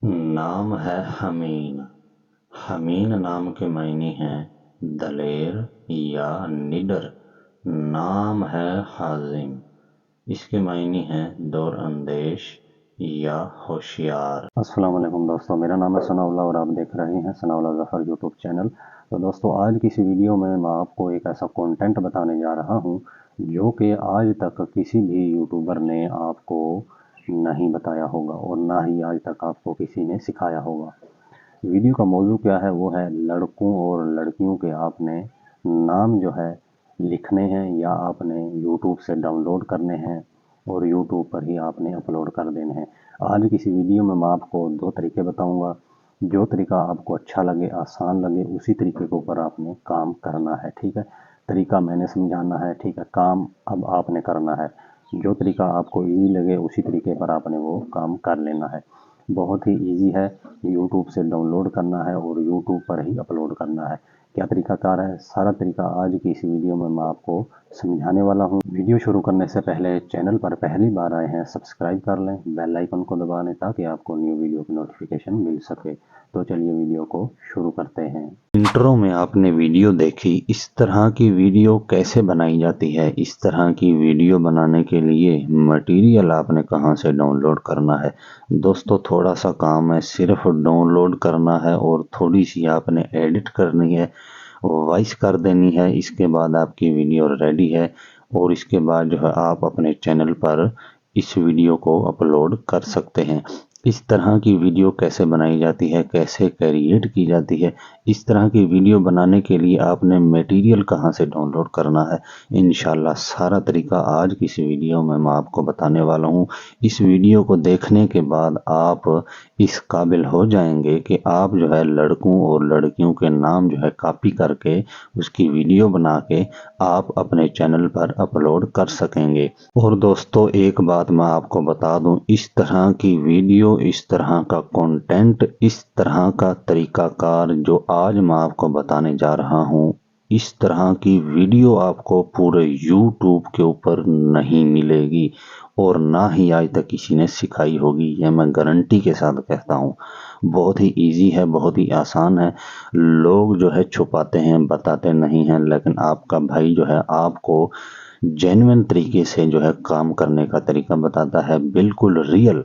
नाम है हमीन। हमीन नाम के मायने हैं दलेर या निडर। नाम है हाजिम। इसके मायने हैं दौर अंदेश या होशियार। अस्सलाम वालेकुम दोस्तों, मेरा नाम है सनाउल्लाह और आप देख रहे हैं सनाउल्लाह ज़फ़र यूट्यूब चैनल। तो दोस्तों, आज की इस वीडियो में मैं आपको एक ऐसा कंटेंट बताने जा रहा हूं जो कि आज तक किसी भी यूट्यूबर ने आपको नहीं बताया होगा और ना ही आज तक आपको किसी ने सिखाया होगा। वीडियो का मौजू क्या है? वो है लड़कों और लड़कियों के आपने नाम जो है लिखने हैं या आपने यूट्यूब से डाउनलोड करने हैं और यूट्यूब पर ही आपने अपलोड कर देने हैं। आज की इस वीडियो में मैं आपको दो तरीके बताऊंगा। जो तरीका आपको अच्छा लगे, आसान लगे, उसी तरीके के ऊपर आपने काम करना है। ठीक है, तरीका मैंने समझाना है, ठीक है, काम अब आपने करना है। जो तरीका आपको इजी लगे उसी तरीके पर आपने वो काम कर लेना है। बहुत ही इजी है, यूट्यूब से डाउनलोड करना है और यूट्यूब पर ही अपलोड करना है। क्या तरीकाकार है, सारा तरीका आज की इस वीडियो में मैं आपको समझाने वाला हूं। वीडियो शुरू करने से पहले चैनल पर पहली बार आए हैं सब्सक्राइब कर लें, बेल आइकन को दबा लें ताकि आपको न्यू वीडियो की नोटिफिकेशन मिल सके। तो चलिए वीडियो को शुरू करते हैं। इंट्रो में आपने वीडियो देखी, इस तरह की वीडियो कैसे बनाई जाती है। इस तरह की वीडियो बनाने के लिए मटेरियल आपने कहां से डाउनलोड करना है। दोस्तों, थोड़ा सा काम है, सिर्फ डाउनलोड करना है और थोड़ी सी आपने एडिट करनी है, वॉइस कर देनी है। इसके बाद आपकी वीडियो रेडी है और इसके बाद जो है आप अपने चैनल पर इस वीडियो को अपलोड कर सकते हैं। इस तरह की वीडियो कैसे बनाई जाती है, कैसे क्रिएट की जाती है, इस तरह की वीडियो बनाने के लिए आपने मटेरियल कहां से डाउनलोड करना है, इंशाल्लाह सारा तरीका आज की इस वीडियो में मैं आपको बताने वाला हूं। इस वीडियो को देखने के बाद आप इस काबिल हो जाएंगे कि आप जो है लड़कों और लड़कियों के नाम जो है कॉपी करके उसकी वीडियो बना के आप अपने चैनल पर अपलोड कर सकेंगे। और दोस्तों, एक बात मैं आपको बता दूं, इस तरह की वीडियो, इस तरह का कंटेंट, इस तरह का तरीकाकार जो आज मैं आपको बताने जा रहा हूं, इस तरह की वीडियो आपको पूरे YouTube के ऊपर नहीं मिलेगी और ना ही आज तक किसी ने सिखाई होगी। यह मैं गारंटी के साथ कहता हूं। बहुत ही इजी है, बहुत ही आसान है। लोग जो है छुपाते हैं, बताते नहीं हैं, लेकिन आपका भाई जो है आपको जेन्युइन तरीके से जो है काम करने का तरीका बताता है, बिल्कुल रियल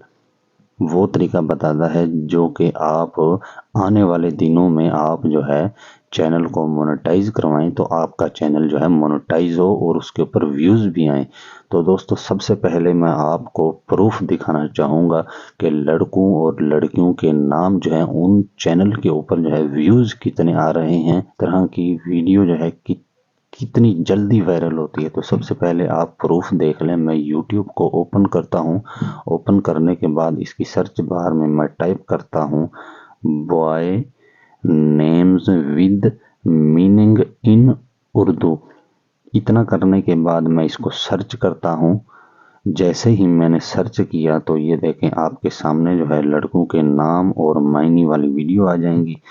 वो तरीका बताता है जो कि आप आने वाले दिनों में आप जो है चैनल को मोनेटाइज करवाएं तो आपका चैनल जो है मोनेटाइज हो और उसके ऊपर व्यूज़ भी आए। तो दोस्तों, सबसे पहले मैं आपको प्रूफ दिखाना चाहूँगा कि लड़कों और लड़कियों के नाम जो है उन चैनल के ऊपर जो है व्यूज़ कितने आ रहे हैं, तरह की वीडियो जो है कितनी जल्दी वायरल होती है। तो सबसे पहले आप प्रूफ देख लें। मैं YouTube को ओपन करता हूं। ओपन करने के बाद इसकी सर्च बार में मैं टाइप करता हूं boy names with meaning in Urdu. इतना करने के बाद मैं इसको सर्च करता हूं। जैसे ही मैंने सर्च किया तो ये देखें आपके सामने जो है लड़कों के नाम और मायने वाली वीडियो आ जाएंगी।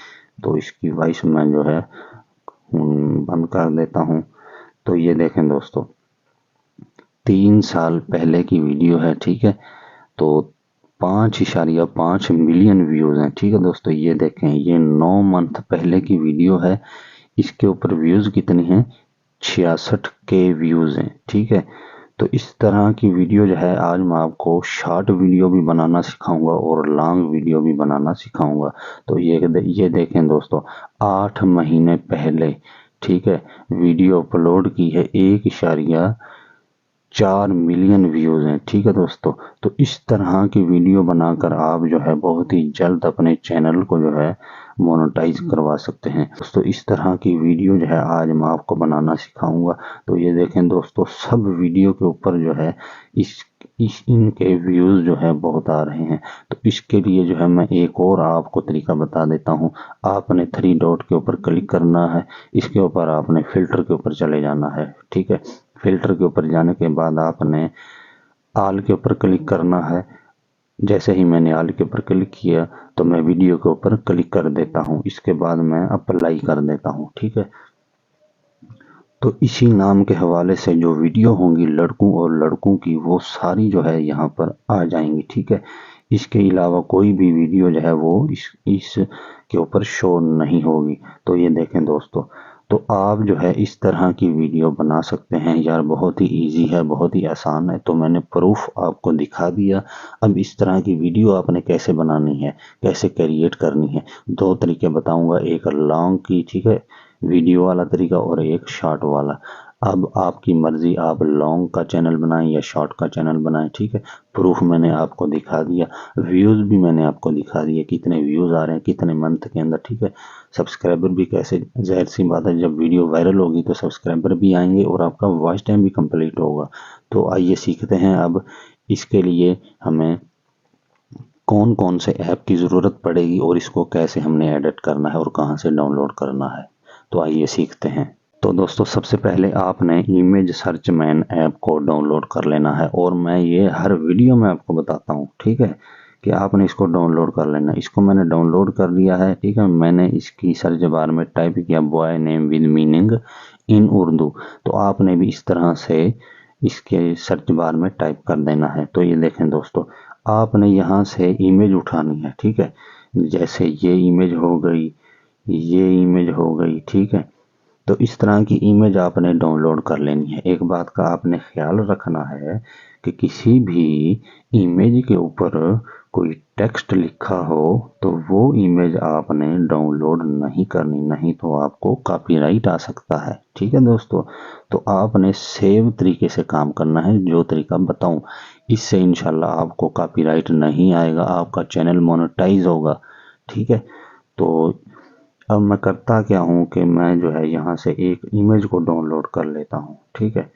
तो इसकी वॉइस मैं जो है बंद कर देता हूं। तो ये देखें दोस्तों, 3 साल पहले की वीडियो है, ठीक है। तो 5.5 मिलियन व्यूज हैं, ठीक है दोस्तों। ये देखें, ये 9 मंथ पहले की वीडियो है। इसके ऊपर व्यूज कितने हैं? 66K व्यूज हैं, ठीक है। तो इस तरह की वीडियो जो है आज मैं आपको शॉर्ट वीडियो भी बनाना सिखाऊंगा और लॉन्ग वीडियो भी बनाना सिखाऊंगा। तो ये देखें दोस्तों, 8 महीने पहले, ठीक है, वीडियो अपलोड की है। 1.4 मिलियन व्यूज हैं, ठीक है दोस्तों। तो इस तरह की वीडियो बनाकर आप जो है बहुत ही जल्द अपने चैनल को जो है मोनेटाइज करवा सकते हैं दोस्तों। इस तरह की वीडियो जो है आज मैं आपको बनाना सिखाऊंगा। तो ये देखें दोस्तों, सब वीडियो के ऊपर जो है इनके व्यूज जो है बहुत आ रहे हैं। तो इसके लिए जो है मैं एक और आपको तरीका बता देता हूं। आपने 3 डॉट के ऊपर क्लिक करना है। इसके ऊपर आपने फिल्टर के ऊपर चले जाना है, ठीक है। फिल्टर के ऊपर जाने के बाद आपने ऑल के ऊपर क्लिक करना है। जैसे ही मैंने ऑल के ऊपर क्लिक किया तो मैं वीडियो के ऊपर क्लिक कर देता हूं। इसके बाद मैं अप्लाई कर देता हूं, ठीक है। तो इसी नाम के हवाले से जो वीडियो होंगी लड़कों और लड़कों की, वो सारी जो है यहाँ पर आ जाएंगी, ठीक है। इसके अलावा कोई भी वीडियो जो है वो इस के ऊपर शो नहीं होगी। तो ये देखें दोस्तों, तो आप जो है इस तरह की वीडियो बना सकते हैं यार, बहुत ही इजी है, बहुत ही आसान है। तो मैंने प्रूफ आपको दिखा दिया। अब इस तरह की वीडियो आपने कैसे बनानी है, कैसे क्रिएट करनी है, दो तरीके बताऊंगा, एक लॉन्ग की, ठीक है, वीडियो वाला तरीका, और एक शॉर्ट वाला। अब आपकी मर्जी, आप लॉन्ग का चैनल बनाएं या शॉर्ट का चैनल बनाएं, ठीक है। प्रूफ मैंने आपको दिखा दिया, व्यूज भी मैंने आपको दिखा दिया, कितने व्यूज आ रहे हैं कितने मंथ के अंदर, ठीक है। सब्सक्राइबर भी कैसे, जाहिर सी बात है जब वीडियो वायरल होगी तो सब्सक्राइबर भी आएंगे और आपका वॉच टाइम भी कंप्लीट होगा। तो आइए सीखते हैं। अब इसके लिए हमें कौन कौन से ऐप की ज़रूरत पड़ेगी और इसको कैसे हमने एडिट करना है और कहाँ से डाउनलोड करना है, तो आइए सीखते हैं। तो दोस्तों सबसे पहले आपने इमेज सर्च मैन ऐप को डाउनलोड कर लेना है, और मैं ये हर वीडियो में आपको बताता हूँ, ठीक है, कि आपने इसको डाउनलोड कर लेना है। इसको मैंने डाउनलोड कर लिया है, ठीक है। मैंने इसकी सर्च बार में टाइप किया boy name with meaning in Urdu, तो आपने भी इस तरह से इसके सर्च बार में टाइप कर देना है। तो ये देखें दोस्तों, आपने यहाँ से इमेज उठानी है, ठीक है। जैसे ये इमेज हो गई, ये इमेज हो गई, ठीक है। तो इस तरह की इमेज आपने डाउनलोड कर लेनी है। एक बात का आपने ख्याल रखना है कि किसी भी इमेज के ऊपर कोई टेक्स्ट लिखा हो तो वो इमेज आपने डाउनलोड नहीं करनी, नहीं तो आपको कॉपीराइट आ सकता है, ठीक है दोस्तों। तो आपने सेव तरीके से काम करना है, जो तरीका बताऊं, इससे इंशाल्लाह आपको कॉपीराइट नहीं आएगा, आपका चैनल मोनेटाइज होगा, ठीक है। तो अब मैं करता क्या हूँ कि मैं जो है यहाँ से एक इमेज को डाउनलोड कर लेता हूँ, ठीक है।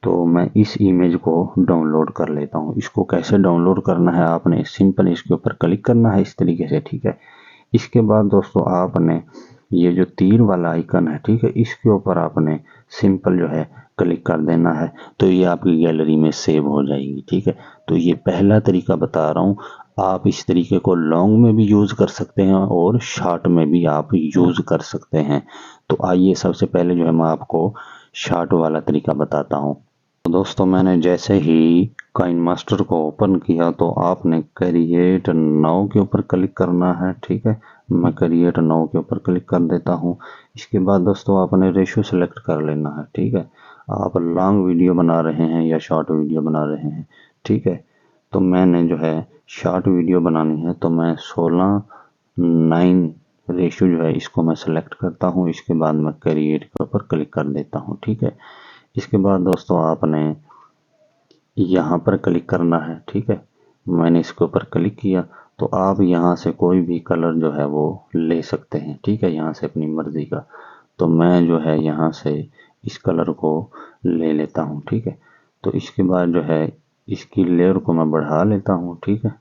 तो मैं इस इमेज को डाउनलोड कर लेता हूँ। इसको कैसे डाउनलोड करना है, आपने सिंपल इसके ऊपर क्लिक करना है इस तरीके से, ठीक है। इसके बाद दोस्तों आपने ये जो तीर वाला आइकन है, ठीक है, इसके ऊपर आपने सिंपल जो है क्लिक कर देना है, तो ये आपकी गैलरी में सेव हो जाएगी, ठीक है। तो ये पहला तरीका बता रहा हूँ। आप इस तरीके को लॉन्ग में भी यूज़ कर सकते हैं और शॉर्ट में भी आप यूज़ कर सकते हैं। तो आइए सबसे पहले जो है मैं आपको शॉर्ट वाला तरीका बताता हूँ। तो दोस्तों मैंने जैसे ही काइन मास्टर को ओपन किया तो आपने क्रिएट नाउ के ऊपर क्लिक करना है, ठीक है। मैं क्रिएट नाउ के ऊपर क्लिक कर देता हूँ। इसके बाद दोस्तों आपने रेशियो सेलेक्ट कर लेना है, ठीक है। आप लॉन्ग वीडियो बना रहे हैं या शॉर्ट वीडियो बना रहे हैं, ठीक है। तो मैंने जो है शॉर्ट वीडियो बनानी है, तो मैं 16:9 रेशियो जो है इसको मैं सेलेक्ट करता हूँ। इसके बाद मैं क्रिएट के ऊपर क्लिक कर देता हूँ, ठीक है। इसके बाद दोस्तों आपने यहाँ पर क्लिक करना है, ठीक है। मैंने इसके ऊपर क्लिक किया, तो आप यहाँ से कोई भी कलर जो है वो ले सकते हैं, ठीक है, यहाँ से अपनी मर्जी का। तो मैं जो है यहाँ से इस कलर को ले लेता हूँ, ठीक है। तो इसके बाद जो है इसकी लेयर को मैं बढ़ा लेता हूँ, ठीक है,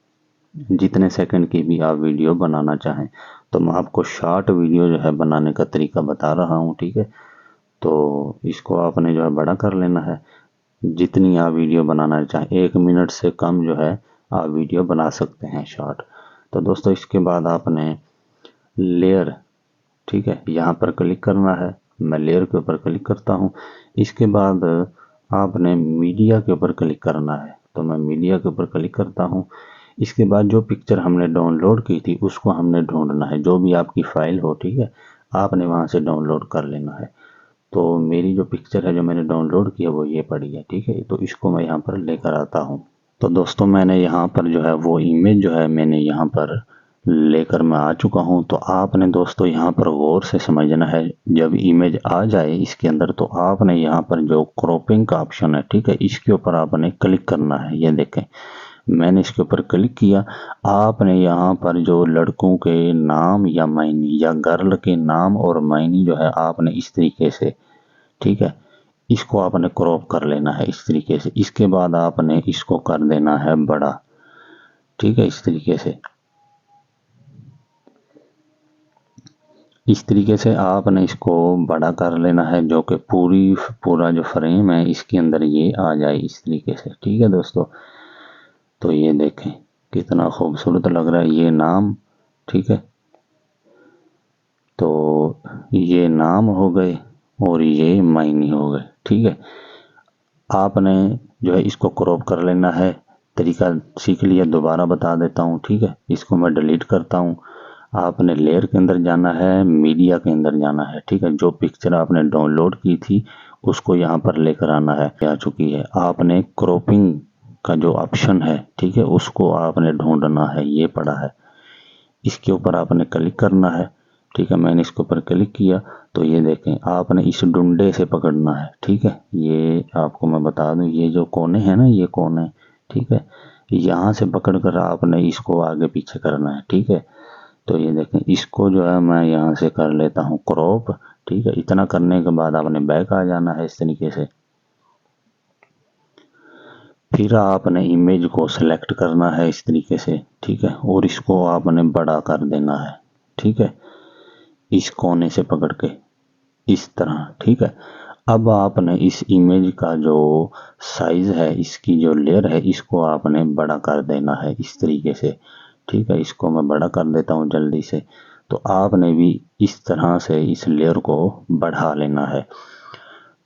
जितने सेकंड की भी आप वीडियो बनाना चाहें। तो मैं आपको शॉर्ट वीडियो जो है बनाने का तरीका बता रहा हूँ, ठीक है। तो इसको आपने जो है बड़ा कर लेना है, जितनी आप वीडियो बनाना चाहें, 1 मिनट से कम जो है आप वीडियो बना सकते हैं शॉर्ट। तो दोस्तों इसके बाद आपने लेयर, ठीक है, यहाँ पर क्लिक करना है। मैं लेयर के ऊपर क्लिक करता हूँ। इसके बाद आपने मीडिया के ऊपर क्लिक करना है, तो मैं मीडिया के ऊपर क्लिक करता हूँ। इसके बाद जो पिक्चर हमने डाउनलोड की थी उसको हमने ढूंढना है, जो भी आपकी फाइल हो, ठीक है, आपने वहाँ से डाउनलोड कर लेना है। तो मेरी जो पिक्चर है जो मैंने डाउनलोड किया वो ये पड़ी है, ठीक है। तो इसको मैं यहाँ पर लेकर आता हूँ। तो दोस्तों मैंने यहाँ पर जो है वो इमेज जो है मैंने यहाँ पर लेकर मैं आ चुका हूँ। तो आपने दोस्तों यहाँ पर गौर से समझना है, जब इमेज आ जाए इसके अंदर तो आपने यहाँ पर जो क्रॉपिंग का ऑप्शन है, ठीक है, इसके ऊपर आपने क्लिक करना है। ये देखें मैंने इसके ऊपर क्लिक किया। आपने यहाँ पर जो लड़कों के नाम या मायनी या गर्ल के नाम और मायनी जो है आपने इस तरीके से, ठीक है, इसको आपने क्रॉप कर लेना है इस तरीके से। इसके बाद आपने इसको कर देना है बड़ा, ठीक है, इस तरीके से। इस तरीके से आपने इसको बड़ा कर लेना है, जो कि पूरा जो फ्रेम है इसके अंदर ये आ जाए इस तरीके से, ठीक है दोस्तों। तो ये देखें कितना खूबसूरत लग रहा है ये नाम, ठीक है। तो ये नाम हो गए और ये मायने हो गए, ठीक है। आपने जो है इसको क्रॉप कर लेना है तरीका सीख लिया, दोबारा बता देता हूँ, ठीक है। इसको मैं डिलीट करता हूँ। आपने लेयर के अंदर जाना है, मीडिया के अंदर जाना है, ठीक है। जो पिक्चर आपने डाउनलोड की थी उसको यहाँ पर लेकर आना है, आ चुकी है। आपने क्रॉपिंग का जो ऑप्शन है, ठीक है, उसको आपने ढूंढना है, ये पड़ा है। इसके ऊपर आपने क्लिक करना है, ठीक है। मैंने इसके ऊपर क्लिक किया तो ये देखें, आपने इस डंडे से पकड़ना है, ठीक है। ये आपको मैं बता दूं, ये जो कोने हैं ना, ये कोने, ठीक है, यहाँ से पकड़कर आपने इसको आगे पीछे करना है, ठीक है। तो ये देखें, इसको जो है मैं यहाँ से कर लेता हूँ क्रॉप, ठीक है। इतना करने के बाद आपने बैक आ जाना है इस तरीके से। फिर आपने इमेज को सेलेक्ट करना है इस तरीके से, ठीक है, और इसको आपने बड़ा कर देना है, ठीक है, इस कोने से पकड़ के इस तरह, ठीक है। अब आपने इस इमेज का जो साइज है, इसकी जो लेयर है, इसको आपने बड़ा कर देना है इस तरीके से, ठीक है। इसको मैं बड़ा कर देता हूँ जल्दी से। तो आपने भी इस तरह से इस लेयर को बढ़ा लेना है।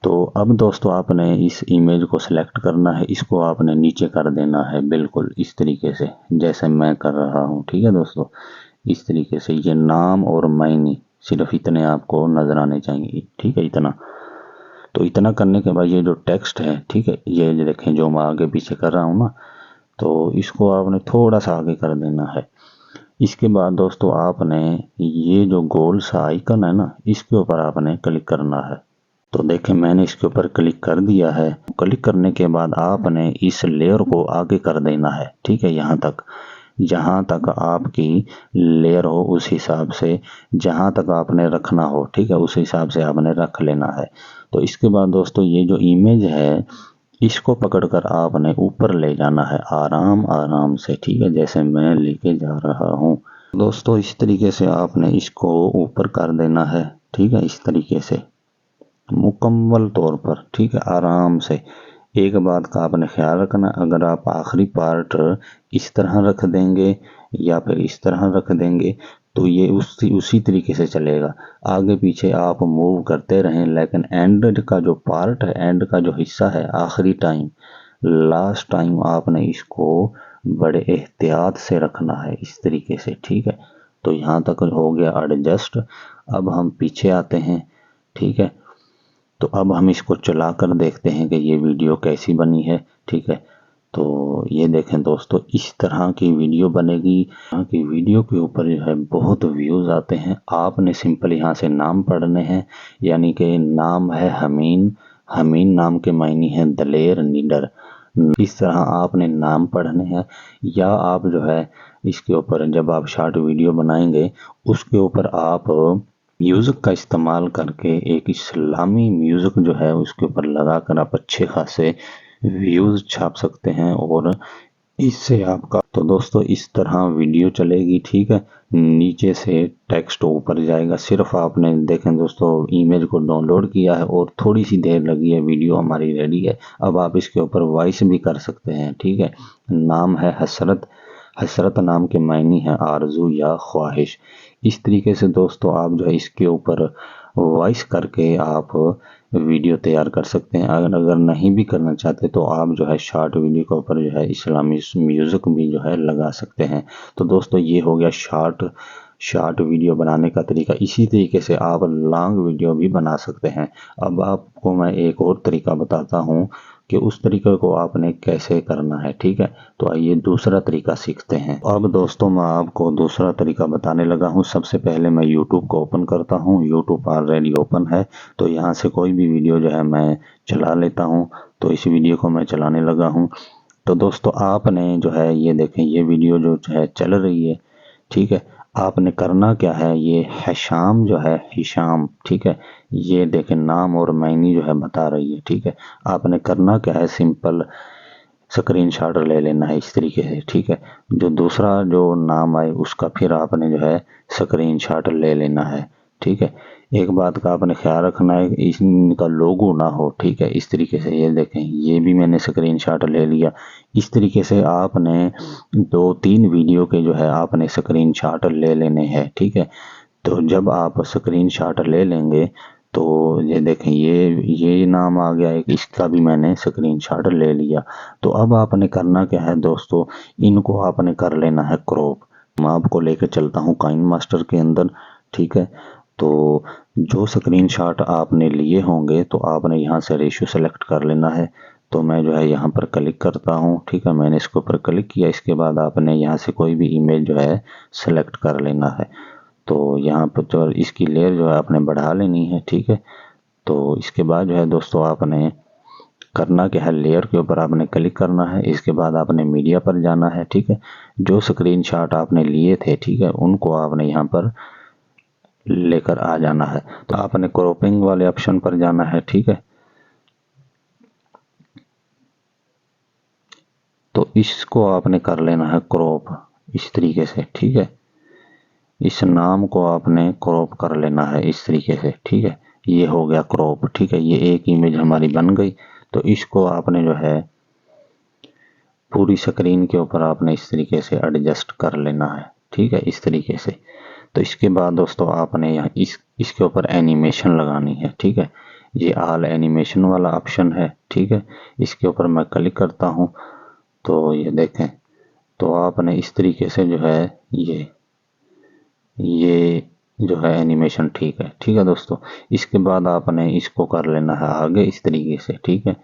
तो अब दोस्तों आपने इस इमेज को सिलेक्ट करना है, इसको आपने नीचे कर देना है बिल्कुल इस तरीके से जैसे मैं कर रहा हूँ, ठीक है दोस्तों। इस तरीके से ये नाम और मायने सिर्फ इतने आपको नजर आने चाहिए, ठीक है, इतना। तो इतना करने के बाद ये जो टेक्स्ट है, ठीक है, ये देखें जो मैं आगे पीछे कर रहा हूँ ना, तो इसको आपने थोड़ा सा आगे कर देना है। इसके बाद दोस्तों आपने ये जो गोल सा आइकन है ना, इसके ऊपर आपने क्लिक करना है। तो देखें मैंने इसके ऊपर क्लिक कर दिया है। क्लिक करने के बाद आपने इस लेयर को आगे कर देना है, ठीक है, यहाँ तक, जहाँ तक आपकी लेयर हो उस हिसाब से, जहाँ तक आपने रखना हो, ठीक है, उस हिसाब से आपने रख लेना है। तो इसके बाद दोस्तों ये जो इमेज है, इसको पकड़कर आपने ऊपर ले जाना है आराम आराम से, ठीक है, जैसे मैं लेके जा रहा हूँ। दोस्तों इस तरीके से आपने इसको ऊपर कर देना है, ठीक है, इस तरीके से मुकम्मल तौर पर, ठीक है, आराम से। एक बात का आपने ख्याल रखना, अगर आप आखिरी पार्ट इस तरह रख देंगे या फिर इस तरह रख देंगे तो ये उसी तरीके से चलेगा। आगे पीछे आप मूव करते रहें, लेकिन एंड का जो पार्ट है, एंड का जो हिस्सा है, आखिरी टाइम, लास्ट टाइम आपने इसको बड़े एहतियात से रखना है इस तरीके से, ठीक है। तो यहाँ तक हो गया एडजस्ट। अब हम पीछे आते हैं, ठीक है। तो अब हम इसको चला कर देखते हैं कि ये वीडियो कैसी बनी है, ठीक है। तो ये देखें दोस्तों, इस तरह की वीडियो बनेगी। यहाँ की वीडियो के ऊपर जो है बहुत व्यूज़ आते हैं। आपने सिंपल यहाँ से नाम पढ़ने हैं, यानी कि नाम है हमीन। हमीन नाम के मायने हैं दलेर, निडर। इस तरह आपने नाम पढ़ने हैं, या आप जो है इसके ऊपर जब आप शॉर्ट वीडियो बनाएंगे उसके ऊपर आप म्यूज़िक का इस्तेमाल करके एक इस्लामी म्यूज़िक जो है उसके ऊपर लगाकर आप अच्छे खासे व्यूज़ छाप सकते हैं, और इससे आपका, तो दोस्तों इस तरह वीडियो चलेगी, ठीक है। नीचे से टेक्स्ट ऊपर जाएगा। सिर्फ आपने देखें दोस्तों, इमेज को डाउनलोड किया है और थोड़ी सी देर लगी है, वीडियो हमारी रेडी है। अब आप इसके ऊपर वॉइस भी कर सकते हैं, ठीक है। नाम है हसरत। हसरत नाम के मायने हैं आरजू या ख्वाहिश। इस तरीके से दोस्तों आप जो है इसके ऊपर वॉइस करके आप वीडियो तैयार कर सकते हैं। अगर नहीं भी करना चाहते तो आप जो है शॉर्ट वीडियो के ऊपर जो है इस्लामी म्यूज़िक भी जो है लगा सकते हैं। तो दोस्तों ये हो गया शॉर्ट वीडियो बनाने का तरीका। इसी तरीके से आप लॉन्ग वीडियो भी बना सकते हैं। अब आपको मैं एक और तरीका बताता हूँ कि उस तरीके को आपने कैसे करना है, ठीक है। तो आइए दूसरा तरीका सीखते हैं। अब दोस्तों मैं आपको दूसरा तरीका बताने लगा हूँ। सबसे पहले मैं YouTube को ओपन करता हूँ। YouTube ऑलरेडी ओपन है, तो यहाँ से कोई भी वीडियो जो है मैं चला लेता हूँ। तो इस वीडियो को मैं चलाने लगा हूँ। तो दोस्तों आपने जो है ये देखें, ये वीडियो जो है चल रही है, ठीक है। आपने करना क्या है, ये हिशाम जो है, हिशाम, ठीक है, ये देखें नाम और मायने जो है बता रही है, ठीक है। आपने करना क्या है, सिंपल स्क्रीनशॉट ले लेना है इस तरीके से, ठीक है। जो दूसरा जो नाम आए उसका फिर आपने जो है स्क्रीनशॉट ले लेना है, ठीक है। एक बात का आपने ख्याल रखना है, इनका लोगो ना हो, ठीक है। इस तरीके से ये देखें, ये भी मैंने स्क्रीनशॉट ले लिया। इस तरीके से आपने 2-3 वीडियो के जो है आपने स्क्रीनशॉट ले लेने हैं, ठीक है। तो जब आप स्क्रीनशॉट ले लेंगे तो ये देखें ये नाम आ गया एक, इसका भी मैंने स्क्रीनशॉट ले लिया। तो अब आपने करना क्या है दोस्तों, इनको आपने कर लेना है क्रॉप। मैं आपको लेके चलता हूँ काइन मास्टर के अंदर, ठीक है। तो जो स्क्रीनशॉट आपने लिए होंगे तो आपने यहाँ से रेशियो सेलेक्ट कर लेना है। तो मैं जो है यहाँ पर क्लिक करता हूँ, ठीक है। मैंने इसके ऊपर क्लिक किया, इसके बाद आपने यहाँ से कोई भी इमेज जो है सेलेक्ट कर लेना है। तो यहाँ पर जो इसकी लेयर जो है आपने बढ़ा लेनी है, ठीक है। तो इसके बाद जो है दोस्तों आपने करना क्या है, लेयर के ऊपर आपने क्लिक करना है। इसके बाद आपने मीडिया पर जाना है, ठीक है। जो स्क्रीनशॉट आपने लिए थे, ठीक है, उनको आपने यहाँ पर लेकर आ जाना है। तो आपने क्रॉपिंग वाले ऑप्शन पर जाना है, ठीक है। तो इसको आपने कर लेना है क्रॉप इस तरीके से, ठीक है। इस नाम को आपने क्रॉप कर लेना है इस तरीके से, ठीक है। ये हो गया क्रॉप, ठीक है। ये एक इमेज हमारी बन गई। तो इसको आपने जो है पूरी स्क्रीन के ऊपर आपने इस तरीके से एडजस्ट कर लेना है, ठीक है, इस तरीके से। तो इसके बाद दोस्तों आपने यहाँ इसके ऊपर एनिमेशन लगानी है, ठीक है। ये ऑल एनिमेशन वाला ऑप्शन है, ठीक है। इसके ऊपर मैं क्लिक करता हूँ तो ये देखें, तो आपने इस तरीके से जो है ये जो है एनिमेशन, ठीक है, ठीक है दोस्तों। इसके बाद आपने इसको कर लेना है आगे इस तरीके से, ठीक है।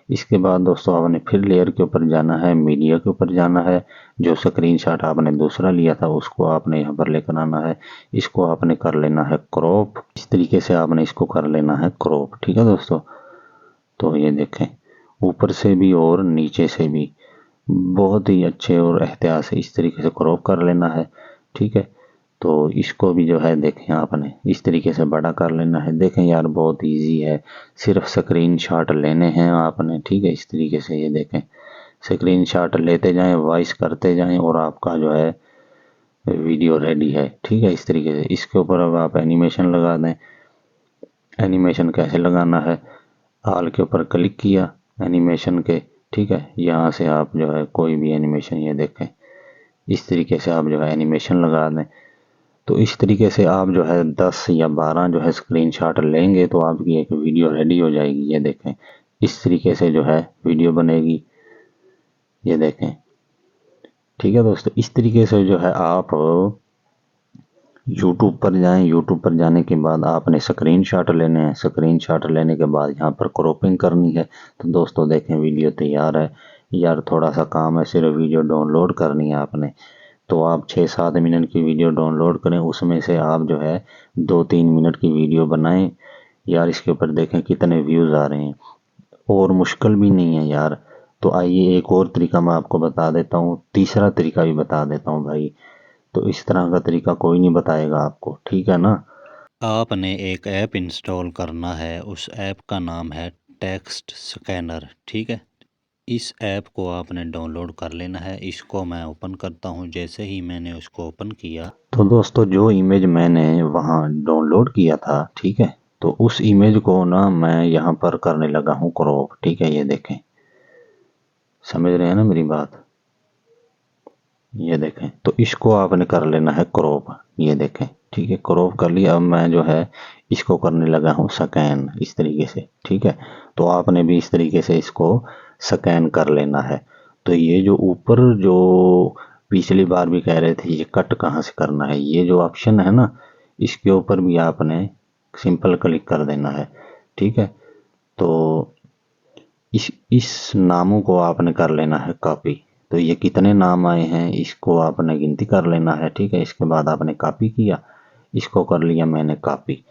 इसके बाद दोस्तों आपने फिर लेयर के ऊपर जाना है, मीडिया के ऊपर जाना है। जो स्क्रीनशॉट आपने दूसरा लिया था उसको आपने यहाँ पर लेकर आना है। इसको आपने कर लेना है क्रॉप, इस तरीके से आपने इसको कर लेना है क्रॉप, ठीक है दोस्तों। तो ये देखें, ऊपर से भी और नीचे से भी बहुत ही अच्छे और एहतियात से इस तरीके से क्रॉप कर लेना है, ठीक है। तो इसको भी जो है देखें आपने इस तरीके से बड़ा कर लेना है। देखें यार बहुत इजी है, सिर्फ स्क्रीनशॉट लेने हैं आपने, ठीक है। इस तरीके से ये देखें, स्क्रीनशॉट लेते जाएं, वॉइस करते जाएं और आपका जो है वीडियो रेडी है, ठीक है। इस तरीके से इसके ऊपर अब आप एनिमेशन लगा दें। एनिमेशन कैसे लगाना है, ऑल के ऊपर क्लिक किया एनिमेशन के, ठीक है। यहाँ से आप जो है कोई भी एनिमेशन, ये देखें इस तरीके से आप जो है एनिमेशन लगा दें। तो इस तरीके से आप जो है 10 या 12 जो है स्क्रीनशॉट लेंगे तो आपकी एक वीडियो रेडी हो जाएगी। ये देखें इस तरीके से जो है वीडियो बनेगी, ये देखें, ठीक है दोस्तों। इस तरीके से जो है आप यूट्यूब पर जाएं, यूट्यूब पर जाने के बाद आपने स्क्रीनशॉट लेने हैं। स्क्रीनशॉट लेने के बाद यहाँ पर क्रॉपिंग करनी है। तो दोस्तों देखें वीडियो तैयार है यार, थोड़ा सा काम है, सिर्फ वीडियो डाउनलोड करनी है आपने। तो आप 6-7 मिनट की वीडियो डाउनलोड करें, उसमें से आप जो है 2-3 मिनट की वीडियो बनाएं। यार इसके ऊपर देखें कितने व्यूज़ आ रहे हैं, और मुश्किल भी नहीं है यार। तो आइए एक और तरीका मैं आपको बता देता हूँ, तीसरा तरीका भी बता देता हूँ भाई। तो इस तरह का तरीका कोई नहीं बताएगा आपको, ठीक है ना। आपने एक ऐप इंस्टॉल करना है, उस ऐप का नाम है टेक्स्ट स्कैनर, ठीक है। इस ऐप को आपने डाउनलोड कर लेना है। इसको मैं ओपन करता हूँ। जैसे ही मैंने उसको ओपन किया, तो दोस्तों जो इमेज मैंने वहाँ डाउनलोड किया था, ठीक है, तो उस इमेज को ना मैं यहाँ पर करने लगा हूँ क्रॉप, ठीक है। ये देखें, समझ रहे हैं ना मेरी बात। ये देखें, तो इसको आपने कर लेना है क्रॉप, ये देखें, ठीक है। क्रॉप कर लिया। अब मैं जो है इसको करने लगा हूँ स्कैन इस तरीके से, ठीक है। तो आपने भी इस तरीके से इसको स्कैन कर लेना है। तो ये जो ऊपर जो पिछली बार भी कह रहे थे ये कट कहाँ से करना है, ये जो ऑप्शन है ना, इसके ऊपर भी आपने सिंपल क्लिक कर देना है, ठीक है। तो इस नामों को आपने कर लेना है कॉपी। तो ये कितने नाम आए हैं इसको आपने गिनती कर लेना है, ठीक है। इसके बाद आपने कॉपी किया, इसको कर लिया मैंने कॉपी।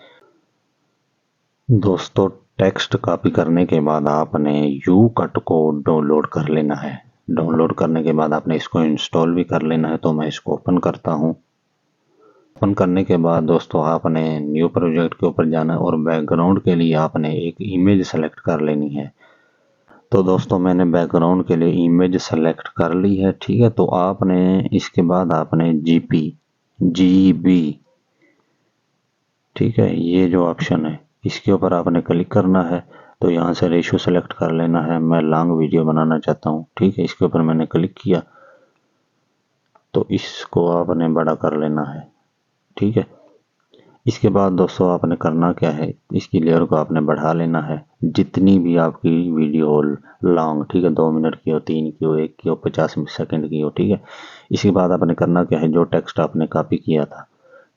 दोस्तों टेक्स्ट कॉपी करने के बाद आपने यू कट को डाउनलोड कर लेना है। डाउनलोड करने के बाद आपने इसको इंस्टॉल भी कर लेना है। तो मैं इसको ओपन करता हूँ। ओपन करने के बाद दोस्तों आपने न्यू प्रोजेक्ट के ऊपर जाना है और बैकग्राउंड के लिए आपने एक इमेज सेलेक्ट कर लेनी है। तो दोस्तों मैंने बैकग्राउंड के लिए इमेज सेलेक्ट कर ली है, ठीक है। तो आपने इसके बाद आपने जीबी, ठीक है, ये जो ऑप्शन है इसके ऊपर आपने क्लिक करना है। तो यहाँ से रेशियो सेलेक्ट कर लेना है। मैं लॉन्ग वीडियो बनाना चाहता हूँ, ठीक है। इसके ऊपर मैंने क्लिक किया, तो इसको आपने बड़ा कर लेना है, ठीक है। इसके बाद दोस्तों आपने करना क्या है, इसकी लेयर को आपने बढ़ा लेना है, जितनी भी आपकी वीडियो हो लॉन्ग, ठीक है, 2 मिनट की हो, 3 की हो, 1 की हो, 50 सेकंड की हो, ठीक है। इसके बाद आपने करना क्या है, जो टेक्स्ट आपने कॉपी किया था,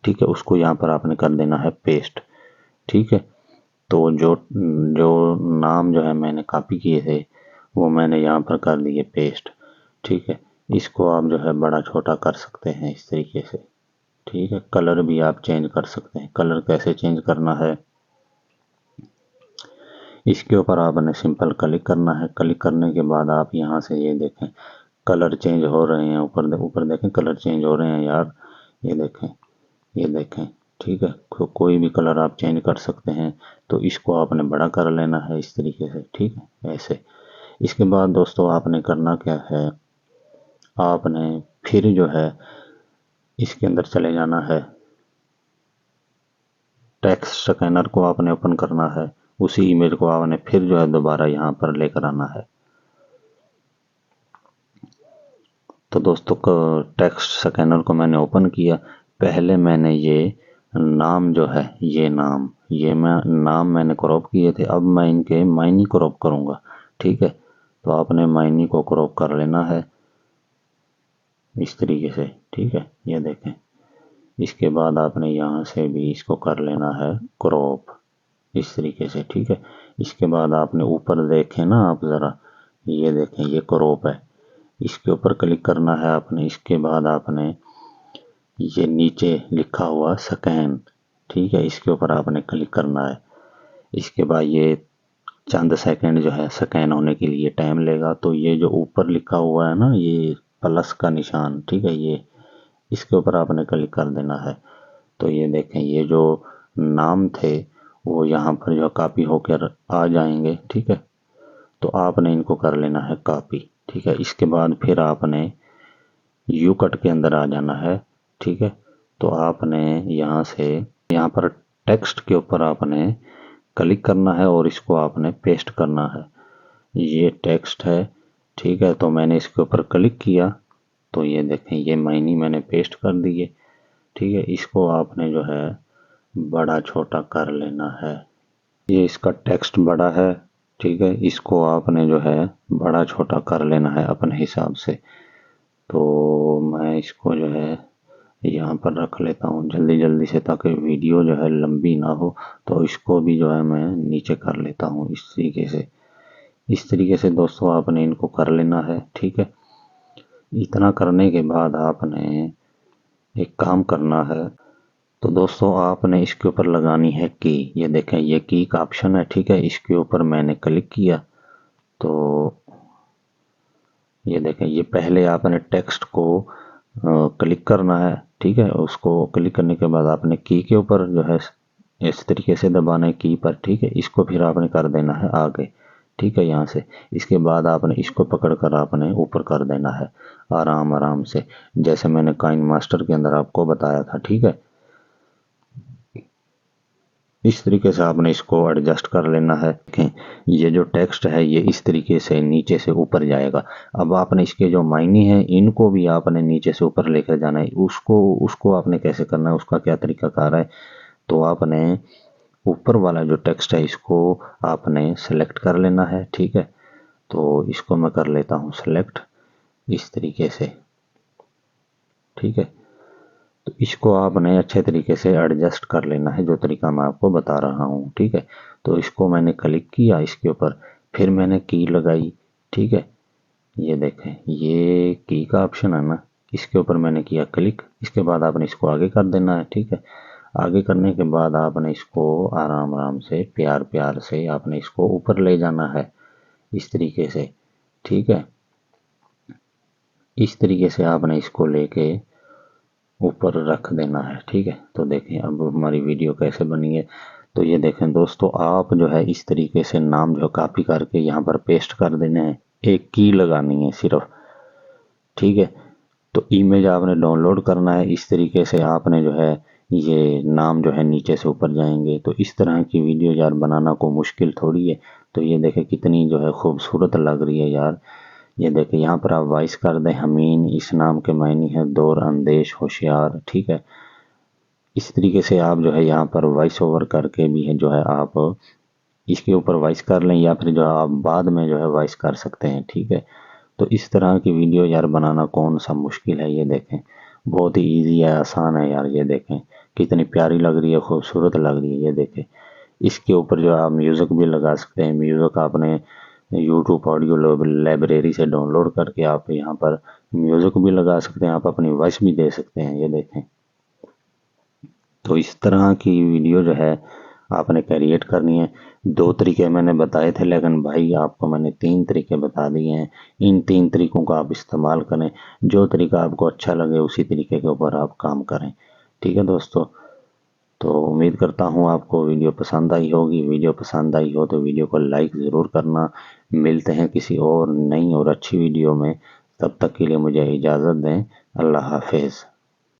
ठीक है, उसको यहाँ पर आपने कर देना है पेस्ट, ठीक है। तो जो जो नाम जो है मैंने कॉपी किए थे वो मैंने यहाँ पर कर दिए पेस्ट, ठीक है। इसको आप जो है बड़ा छोटा कर सकते हैं इस तरीके से, ठीक है। कलर भी आप चेंज कर सकते हैं। कलर कैसे चेंज करना है, इसके ऊपर आपने सिंपल क्लिक करना है। क्लिक करने के बाद आप यहाँ से ये देखें कलर चेंज हो रहे हैं, ऊपर ऊपर देखें कलर चेंज हो रहे हैं यार, ये देखें, ये देखें, ठीक है। कोई भी कलर आप चेंज कर सकते हैं। तो इसको आपने बड़ा कर लेना है इस तरीके से, ठीक है, ऐसे। इसके बाद दोस्तों आपने करना क्या है, आपने फिर जो है इसके अंदर चले जाना है, टेक्स्ट स्कैनर को आपने ओपन करना है, उसी इमेज को आपने फिर जो है दोबारा यहाँ पर लेकर आना है। तो दोस्तों टेक्स्ट स्कैनर को मैंने ओपन किया। पहले मैंने ये नाम जो है, ये नाम मैंने क्रॉप किए थे, अब मैं इनके मायने क्रॉप करूँगा, ठीक है। तो आपने मायने को क्रॉप कर लेना है इस तरीके से, ठीक है, ये देखें। इसके बाद आपने यहाँ से भी इसको कर लेना है क्रॉप इस तरीके से, ठीक है। इसके बाद आपने ऊपर देखें ना आप ज़रा, ये देखें ये क्रॉप है, इसके ऊपर क्लिक करना है आपने। इसके बाद आपने ये नीचे लिखा हुआ स्कैन, ठीक है, इसके ऊपर आपने क्लिक करना है। इसके बाद ये चंद सेकंड जो है स्कैन होने के लिए टाइम लेगा। तो ये जो ऊपर लिखा हुआ है ना, ये प्लस का निशान, ठीक है, ये इसके ऊपर आपने क्लिक कर देना है। तो ये देखें ये जो नाम थे वो यहाँ पर जो कॉपी होकर आ जाएंगे, ठीक है। तो आपने इनको कर लेना है कॉपी, ठीक है। इसके बाद फिर आपने यू कट के अंदर आ जाना है, ठीक है। तो आपने यहाँ से यहाँ पर टेक्स्ट के ऊपर आपने क्लिक करना है और इसको आपने पेस्ट करना है। ये टेक्स्ट है, ठीक है। तो मैंने इसके ऊपर क्लिक किया तो ये देखें ये मायने मैंने पेस्ट कर दिए, ठीक है। इसको आपने जो है बड़ा छोटा कर लेना है। ये इसका टेक्स्ट बड़ा है, ठीक है। इसको आपने जो है बड़ा छोटा कर लेना है अपने हिसाब से। तो मैं इसको जो है यहाँ पर रख लेता हूँ जल्दी जल्दी से, ताकि वीडियो जो है लंबी ना हो। तो इसको भी जो है मैं नीचे कर लेता हूँ इस तरीके से। इस तरीके से दोस्तों आपने इनको कर लेना है, ठीक है। इतना करने के बाद आपने एक काम करना है। तो दोस्तों आपने इसके ऊपर लगानी है की, ये देखें ये की का ऑप्शन है, ठीक है। इसके ऊपर मैंने क्लिक किया तो ये देखें ये पहले आपने टेक्स्ट को क्लिक करना है, ठीक है। उसको क्लिक करने के बाद आपने की के ऊपर जो है इस तरीके से दबाना है की पर, ठीक है। इसको फिर आपने कर देना है आगे, ठीक है, यहाँ से। इसके बाद आपने इसको पकड़ कर आपने ऊपर कर देना है आराम आराम से, जैसे मैंने काइन मास्टर के अंदर आपको बताया था, ठीक है। इस तरीके से आपने इसको एडजस्ट कर लेना है। देखें ये जो टेक्स्ट है ये इस तरीके से नीचे से ऊपर जाएगा। अब आपने इसके जो मायने हैं इनको भी आपने नीचे से ऊपर लेकर जाना है। उसको आपने कैसे करना है, उसका क्या तरीकाकार है। तो आपने ऊपर वाला जो टेक्स्ट है इसको आपने सेलेक्ट कर लेना है, ठीक है। तो इसको मैं कर लेता हूँ सेलेक्ट इस तरीके से, ठीक है। तो इसको आपने अच्छे तरीके से एडजस्ट कर लेना है, जो तरीका मैं आपको बता रहा हूँ, ठीक है। तो इसको मैंने क्लिक किया इसके ऊपर, फिर मैंने की लगाई, ठीक है। ये देखें ये की का ऑप्शन है ना, इसके ऊपर मैंने किया क्लिक। इसके बाद आपने इसको आगे कर देना है, ठीक है। आगे करने के बाद आपने इसको आराम आराम से प्यार प्यार से आपने इसको ऊपर ले जाना है इस तरीके से, ठीक है। इस तरीके से आपने इसको लेके ऊपर रख देना है, ठीक है। तो देखें अब हमारी वीडियो कैसे बनी है। तो ये देखें दोस्तों आप जो है इस तरीके से नाम जो कॉपी करके यहाँ पर पेस्ट कर देने हैं, एक की लगानी है सिर्फ, ठीक है। तो इमेज आपने डाउनलोड करना है, इस तरीके से आपने जो है ये नाम जो है नीचे से ऊपर जाएंगे। तो इस तरह की वीडियो यार बनाना को मुश्किल थोड़ी है। तो ये देखें कितनी जो है खूबसूरत लग रही है यार। ये देखिए यहाँ पर आप वॉइस कर दें हमीन, इस नाम के मायने है दौर अंदेश होशियार, ठीक है। इस तरीके से आप जो है यहाँ पर वॉइस ओवर करके भी है जो है आप इसके ऊपर वॉइस कर लें, या फिर जो आप बाद में जो है वॉइस कर सकते हैं। ठीक है, तो इस तरह की वीडियो यार बनाना कौन सा मुश्किल है, ये देखें बहुत ही इजी है, आसान है यार। ये देखें कितनी प्यारी लग रही है, खूबसूरत लग रही है। ये देखें इसके ऊपर जो आप म्यूज़िक भी लगा सकते हैं। म्यूज़िक आपने यूट्यूब ऑडियो लाइब्रेरी से डाउनलोड करके आप यहाँ पर म्यूज़िक भी लगा सकते हैं, आप अपनी वॉइस भी दे सकते हैं। ये देखें, तो इस तरह की वीडियो जो है आपने क्रिएट करनी है। 2 तरीके मैंने बताए थे, लेकिन भाई आपको मैंने 3 तरीके बता दिए हैं। इन 3 तरीकों का आप इस्तेमाल करें, जो तरीका आपको अच्छा लगे उसी तरीके के ऊपर आप काम करें। ठीक है दोस्तों, तो उम्मीद करता हूँ आपको वीडियो पसंद आई होगी। वीडियो पसंद आई हो तो वीडियो को लाइक ज़रूर करना। मिलते हैं किसी और नई और अच्छी वीडियो में, तब तक के लिए मुझे इजाज़त दें। अल्लाह हाफिज़।